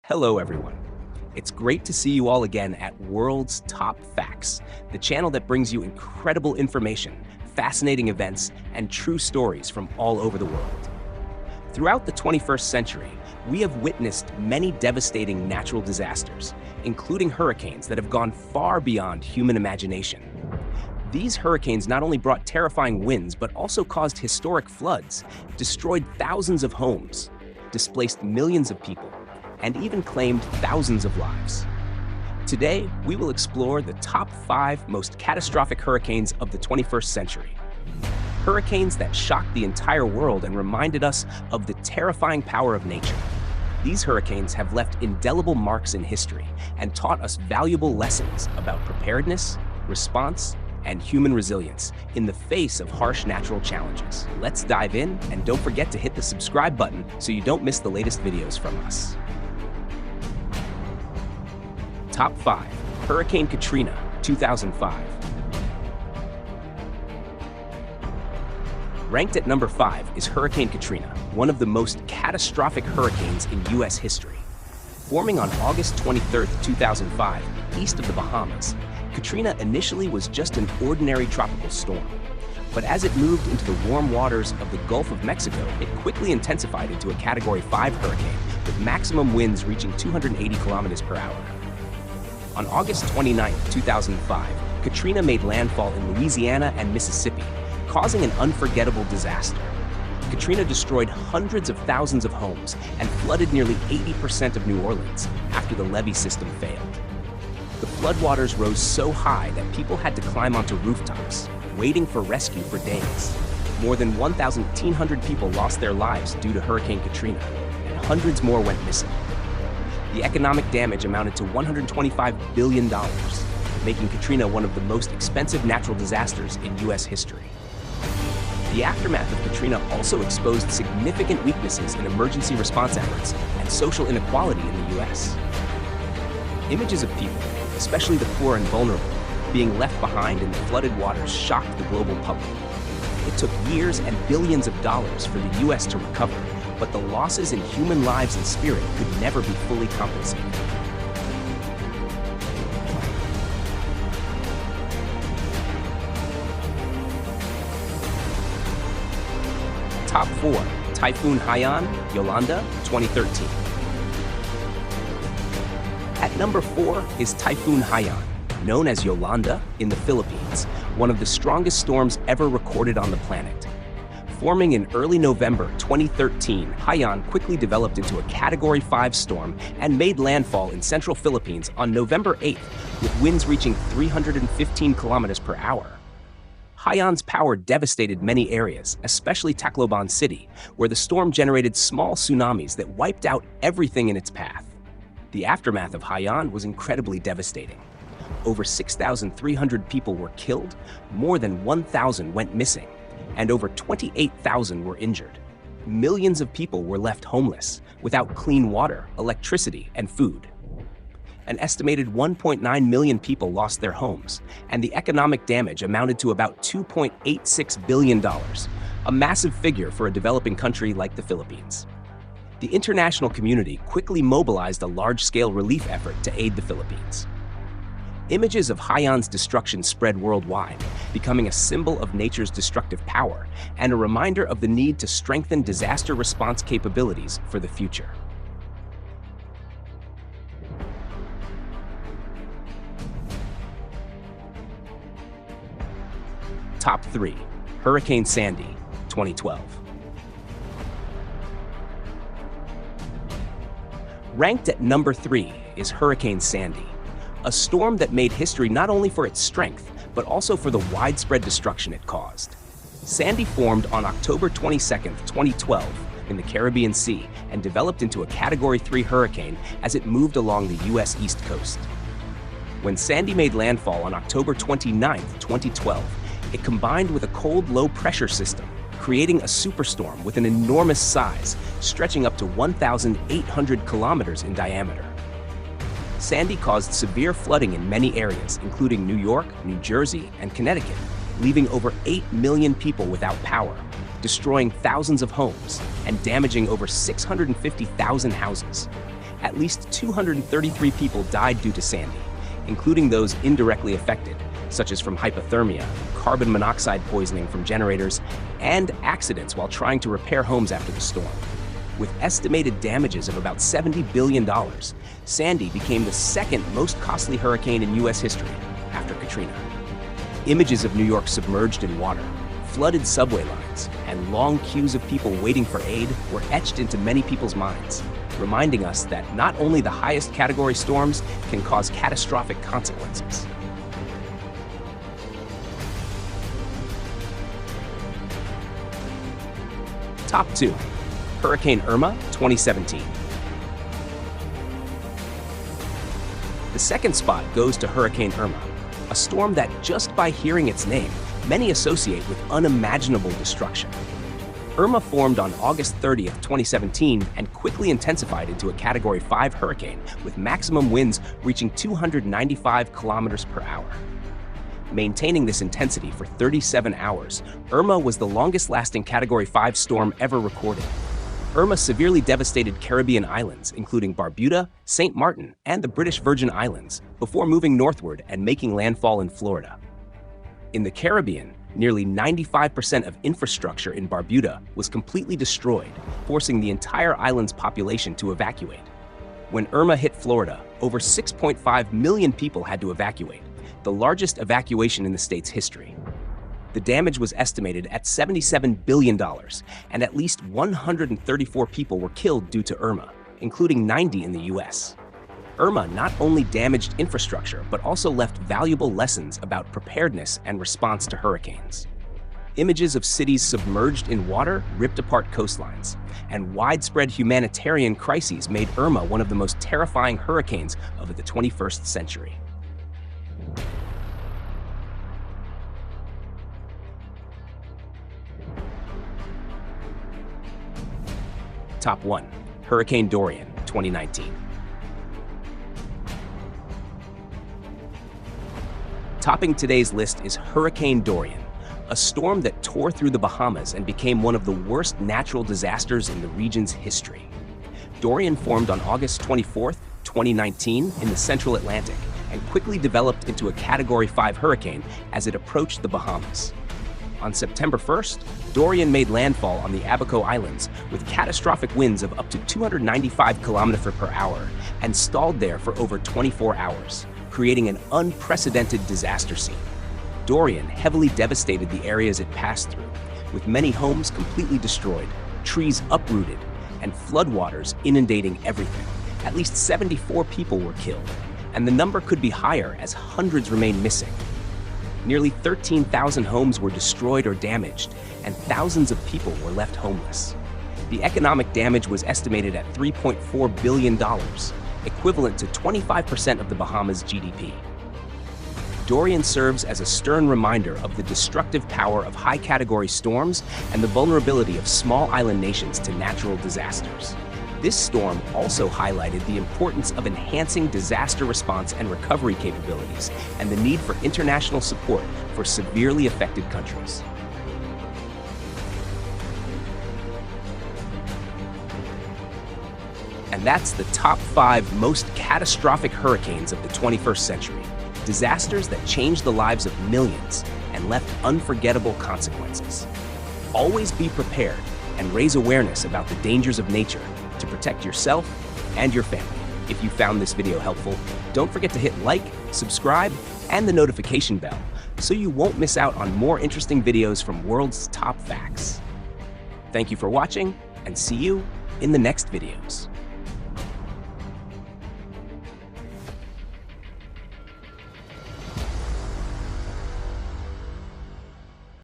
Hello, everyone. It's great to see you all again at World's Top Facts, the channel that brings you incredible information, fascinating events, and true stories from all over the world. Throughout the 21st century, we have witnessed many devastating natural disasters, including hurricanes that have gone far beyond human imagination. These hurricanes not only brought terrifying winds, but also caused historic floods, destroyed thousands of homes, displaced millions of people, and even claimed thousands of lives. Today, we will explore the top 5 most catastrophic hurricanes of the 21st century. Hurricanes that shocked the entire world and reminded us of the terrifying power of nature. These hurricanes have left indelible marks in history and taught us valuable lessons about preparedness, response, and human resilience in the face of harsh natural challenges. Let's dive in, and don't forget to hit the subscribe button so you don't miss the latest videos from us. Top 5. Hurricane Katrina, 2005. Ranked at number 5 is Hurricane Katrina, one of the most catastrophic hurricanes in U.S. history. Forming on August 23, 2005, east of the Bahamas, Katrina initially was just an ordinary tropical storm. But as it moved into the warm waters of the Gulf of Mexico, it quickly intensified into a Category 5 hurricane with maximum winds reaching 280 kilometers per hour. On August 29, 2005, Katrina made landfall in Louisiana and Mississippi, causing an unforgettable disaster. Katrina destroyed hundreds of thousands of homes and flooded nearly 80% of New Orleans after the levee system failed. The floodwaters rose so high that people had to climb onto rooftops, waiting for rescue for days. More than 1,800 people lost their lives due to Hurricane Katrina, and hundreds more went missing. The economic damage amounted to $125 billion, making Katrina one of the most expensive natural disasters in U.S. history. The aftermath of Katrina also exposed significant weaknesses in emergency response efforts and social inequality in the U.S. Images of people, especially the poor and vulnerable, being left behind in the flooded waters shocked the global public. It took years and billions of dollars for the U.S. to recover, but the losses in human lives and spirit could never be fully compensated. Top 4. Typhoon Haiyan, Yolanda, 2013. At number 4 is Typhoon Haiyan, known as Yolanda in the Philippines, one of the strongest storms ever recorded on the planet. Forming in early November 2013, Haiyan quickly developed into a Category 5 storm and made landfall in central Philippines on November 8th, with winds reaching 315 kilometers per hour. Haiyan's power devastated many areas, especially Tacloban City, where the storm generated small tsunamis that wiped out everything in its path. The aftermath of Haiyan was incredibly devastating. Over 6,300 people were killed, more than 1,000 went missing, and over 28,000 were injured. Millions of people were left homeless, without clean water, electricity, and food. An estimated 1.9 million people lost their homes, and the economic damage amounted to about $2.86 billion, a massive figure for a developing country like the Philippines. The international community quickly mobilized a large-scale relief effort to aid the Philippines. Images of Haiyan's destruction spread worldwide, becoming a symbol of nature's destructive power and a reminder of the need to strengthen disaster response capabilities for the future. Top 3. Hurricane Sandy, 2012. Ranked at number 3 is Hurricane Sandy, a storm that made history not only for its strength, but also for the widespread destruction it caused. Sandy formed on October 22, 2012, in the Caribbean Sea and developed into a Category 3 hurricane as it moved along the U.S. East Coast. When Sandy made landfall on October 29, 2012, it combined with a cold low-pressure system, creating a superstorm with an enormous size, stretching up to 1,800 kilometers in diameter. Sandy caused severe flooding in many areas, including New York, New Jersey, and Connecticut, leaving over 8 million people without power, destroying thousands of homes, and damaging over 650,000 houses. At least 233 people died due to Sandy, including those indirectly affected, such as from hypothermia, carbon monoxide poisoning from generators, and accidents while trying to repair homes after the storm. With estimated damages of about $70 billion, Sandy became the second most costly hurricane in U.S. history after Katrina. Images of New York submerged in water, flooded subway lines, and long queues of people waiting for aid were etched into many people's minds, reminding us that not only the highest category storms can cause catastrophic consequences. Top 2. Hurricane Irma, 2017. The second spot goes to Hurricane Irma, a storm that, just by hearing its name, many associate with unimaginable destruction. Irma formed on August 30th, 2017, and quickly intensified into a Category 5 hurricane with maximum winds reaching 295 kilometers per hour. Maintaining this intensity for 37 hours, Irma was the longest-lasting Category 5 storm ever recorded. Irma severely devastated Caribbean islands, including Barbuda, St. Martin, and the British Virgin Islands, before moving northward and making landfall in Florida. In the Caribbean, nearly 95% of infrastructure in Barbuda was completely destroyed, forcing the entire island's population to evacuate. When Irma hit Florida, over 6.5 million people had to evacuate, the largest evacuation in the state's history. The damage was estimated at $77 billion, and at least 134 people were killed due to Irma, including 90 in the U.S. Irma not only damaged infrastructure, but also left valuable lessons about preparedness and response to hurricanes. Images of cities submerged in water ripped apart coastlines, and widespread humanitarian crises made Irma one of the most terrifying hurricanes of the 21st century. Top 1. Hurricane Dorian, 2019. Topping today's list is Hurricane Dorian, a storm that tore through the Bahamas and became one of the worst natural disasters in the region's history. Dorian formed on August 24, 2019 in the central Atlantic and quickly developed into a Category 5 hurricane as it approached the Bahamas. On September 1st, Dorian made landfall on the Abaco Islands with catastrophic winds of up to 295 kilometers per hour and stalled there for over 24 hours, creating an unprecedented disaster scene. Dorian heavily devastated the areas it passed through, with many homes completely destroyed, trees uprooted, and floodwaters inundating everything. At least 74 people were killed, and the number could be higher as hundreds remain missing. Nearly 13,000 homes were destroyed or damaged, and thousands of people were left homeless. The economic damage was estimated at $3.4 billion, equivalent to 25% of the Bahamas' GDP. Dorian serves as a stern reminder of the destructive power of high-category storms and the vulnerability of small island nations to natural disasters. This storm also highlighted the importance of enhancing disaster response and recovery capabilities and the need for international support for severely affected countries. And that's the top 5 most catastrophic hurricanes of the 21st century. Disasters that changed the lives of millions and left unforgettable consequences. Always be prepared and raise awareness about the dangers of nature to protect yourself and your family. If you found this video helpful, don't forget to hit like, subscribe, and the notification bell so you won't miss out on more interesting videos from World's Top Facts. Thank you for watching, and see you in the next videos.